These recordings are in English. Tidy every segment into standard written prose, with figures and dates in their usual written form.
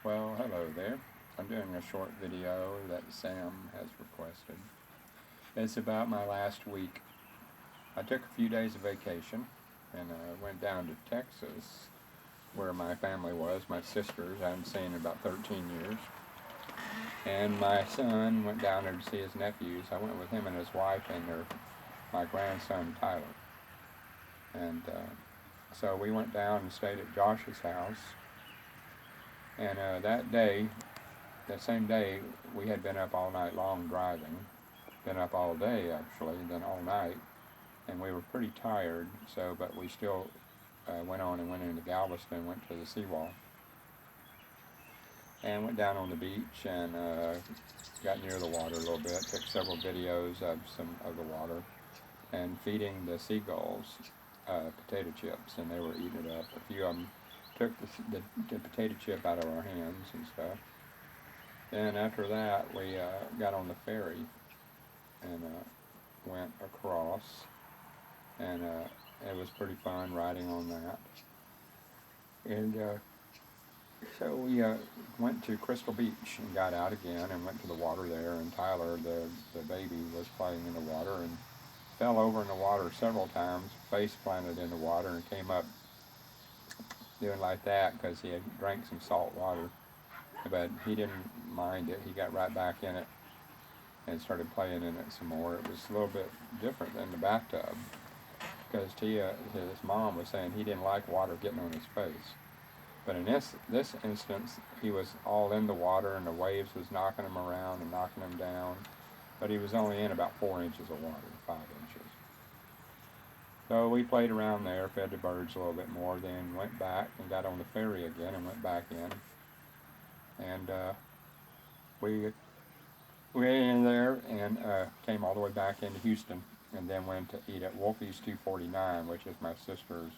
Well, hello there. I'm doing a short video that Sam has requested. It's about my last week. I took a few days of vacation and went down to Texas where my family was, my sisters I hadn't seen in about 13 years. And my son went down there to see his nephews. I went with him and his wife and my grandson Tyler. And so we went down and stayed at Josh's house. And that same day, we had been up all night long driving, been up all day actually, then all night, and we were pretty tired. But we still went on and went into Galveston, went to the seawall, and went down on the beach and got near the water a little bit. Took several videos of some of the water, and feeding the seagulls potato chips, and they were eating it up. A few of them took the potato chip out of our hands and stuff. Then after that, we got on the ferry and went across, and it was pretty fun riding on that. And so we went to Crystal Beach and got out again and went to the water there. And Tyler, the baby, was playing in the water and fell over in the water several times, face planted in the water, and came up doing like that because he had drank some salt water. But he didn't mind it. He got right back in it and started playing in it some more. It was a little bit different than the bathtub because his mom was saying he didn't like water getting on his face. But in this instance, he was all in the water and the waves was knocking him around and knocking him down. But he was only in about 4 inches of water, 5 inches. So we played around there, fed the birds a little bit more, then went back and got on the ferry again and went back in. And we went in there and came all the way back into Houston, and then went to eat at Wolfie's 249, which is my sister's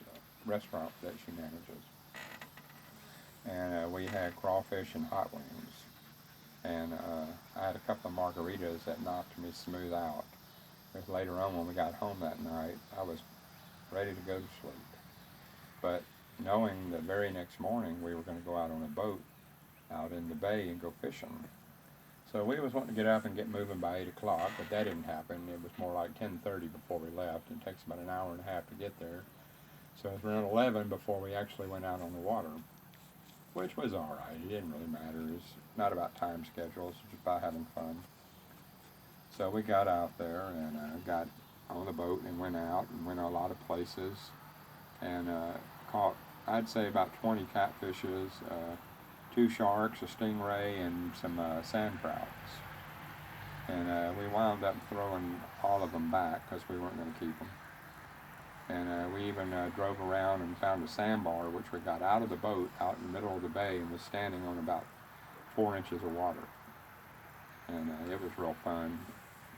restaurant that she manages. And we had crawfish and hot wings. And I had a couple of margaritas that knocked me smooth out. Because later on when we got home that night, I was ready to go to sleep. But knowing the very next morning we were going to go out on a boat out in the bay and go fishing. So we was wanting to get up and get moving by 8 o'clock, but that didn't happen. It was more like 10:30 before we left. It takes about an hour and a half to get there. So it was around 11 before we actually went out on the water, which was all right. It didn't really matter. It's not about time schedules. It's just about having fun. So we got out there and got on the boat and went out and went a lot of places and caught, I'd say, about 20 catfishes, 2 sharks, a stingray, and some sand crabs. And we wound up throwing all of them back because we weren't going to keep them. And we even drove around and found a sandbar, which we got out of the boat out in the middle of the bay and was standing on about 4 inches of water. And it was real fun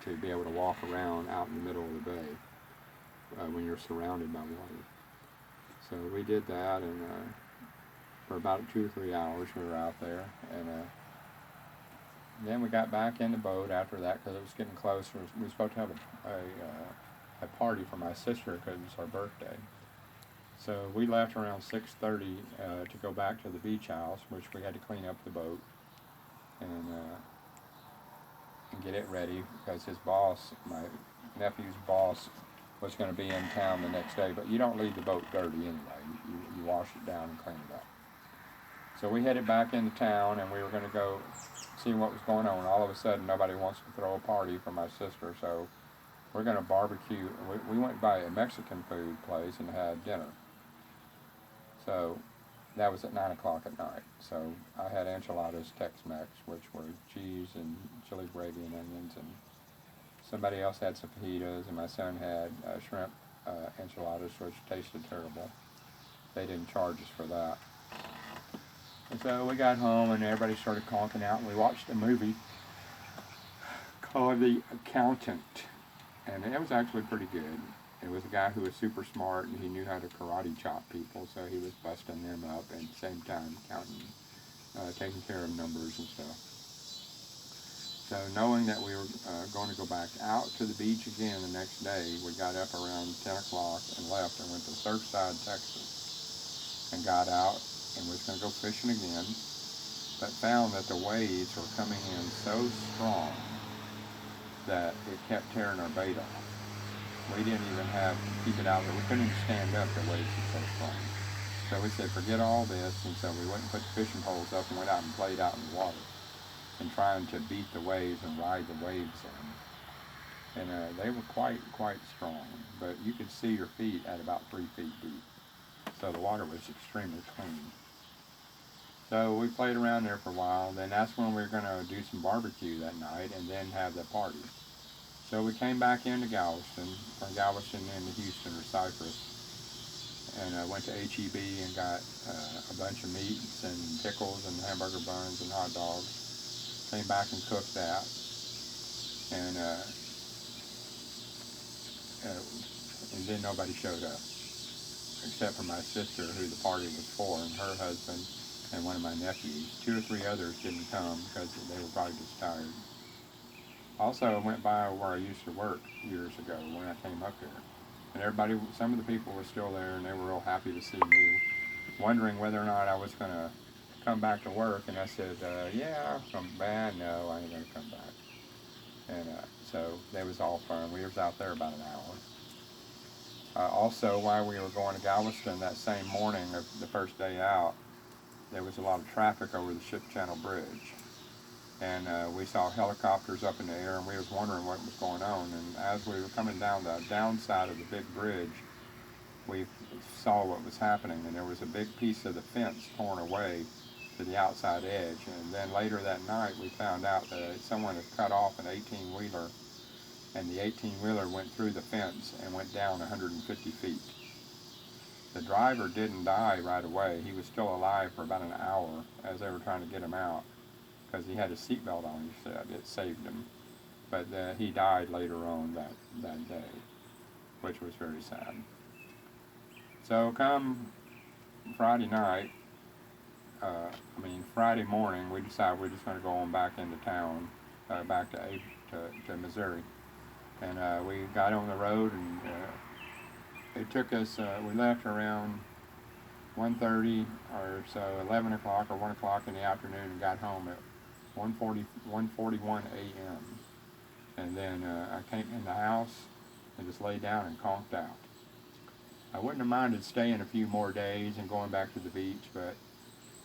to be able to walk around out in the middle of the bay when you're surrounded by water. So we did that, and for about 2 or 3 hours we were out there, and then we got back in the boat after that because it was getting close. We were supposed to have a party for my sister because it was our birthday. So we left around 6:30 to go back to the beach house, which we had to clean up the boat and get it ready because his boss, my nephew's boss, was going to be in town the next day. But you don't leave the boat dirty anyway. You wash it down and clean it up. So we headed back into town, and we were going to go see what was going on. All of a sudden, nobody wants to throw a party for my sister, so we're going to barbecue. We went by a Mexican food place and had dinner. So that was at 9 o'clock at night. So I had enchiladas Tex-Mex, which were cheese and chili gravy and onions, and somebody else had some fajitas, and my son had shrimp enchiladas, which tasted terrible. They didn't charge us for that. And so we got home, and everybody started conking out, and we watched a movie called The Accountant, and it was actually pretty good. It was a guy who was super smart, and he knew how to karate chop people, so he was busting them up and at the same time counting, taking care of numbers and stuff. So knowing that we were going to go back out to the beach again the next day, we got up around 10 o'clock and left and went to Surfside, Texas, and got out and was going to go fishing again. but found that the waves were coming in so strong that it kept tearing our bait off. We didn't even have to keep it out there. We couldn't even stand up, the waves were so strong. So we said, forget all this, and so we went and put the fishing poles up and went out and played out in the water and trying to beat the waves and ride the waves in. And they were quite strong, but you could see your feet at about 3 feet deep. So the water was extremely clean. So we played around there for a while. Then that's when we were going to do some barbecue that night and then have the party. So we came back into Galveston, or Galveston into Houston or Cypress, and went to HEB and got a bunch of meats and pickles and hamburger buns and hot dogs. Came back and cooked that, and then nobody showed up except for my sister, who the party was for, and her husband and one of my nephews. 2 or 3 others didn't come because they were probably just tired. Also, I went by where I used to work years ago when I came up here, and everybody, some of the people were still there, and they were real happy to see me, wondering whether or not I was going to come back to work. And I said, yeah, I'll come back. No, I ain't going to come back. And so they was all fun. We was out there about an hour. Also, while we were going to Galveston that same morning of the first day out, there was a lot of traffic over the Ship Channel Bridge. And we saw helicopters up in the air, and we was wondering what was going on. And as we were coming down the downside of the big bridge, we saw what was happening, and there was a big piece of the fence torn away to the outside edge. And then later that night, we found out that someone had cut off an 18-wheeler, and the 18-wheeler went through the fence and went down 150 feet. The driver didn't die right away. He was still alive for about an hour as they were trying to get him out, because he had a seatbelt on, he said. It saved him. But he died later on that day, which was very sad. So come Friday night, Friday morning, we decided we're just going to go on back into town, back to Missouri. And we got on the road, and it took us, we left around 1:30 or so, 11 o'clock or 1 o'clock in the afternoon, and got home at 1:41 a.m. And then I came in the house and just laid down and conked out. I wouldn't have minded staying a few more days and going back to the beach, but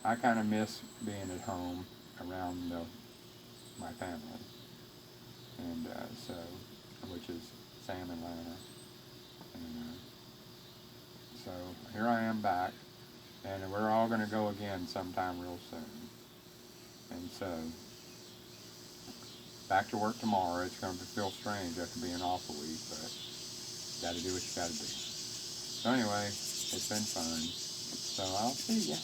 I kind of miss being at home around my family, and which is Sam and Lana. And so here I am back, and we're all going to go again sometime real soon. And so, back to work tomorrow. It's going to feel strange after being off a week, but got to do what you got to do. So anyway, it's been fun. So I'll see ya.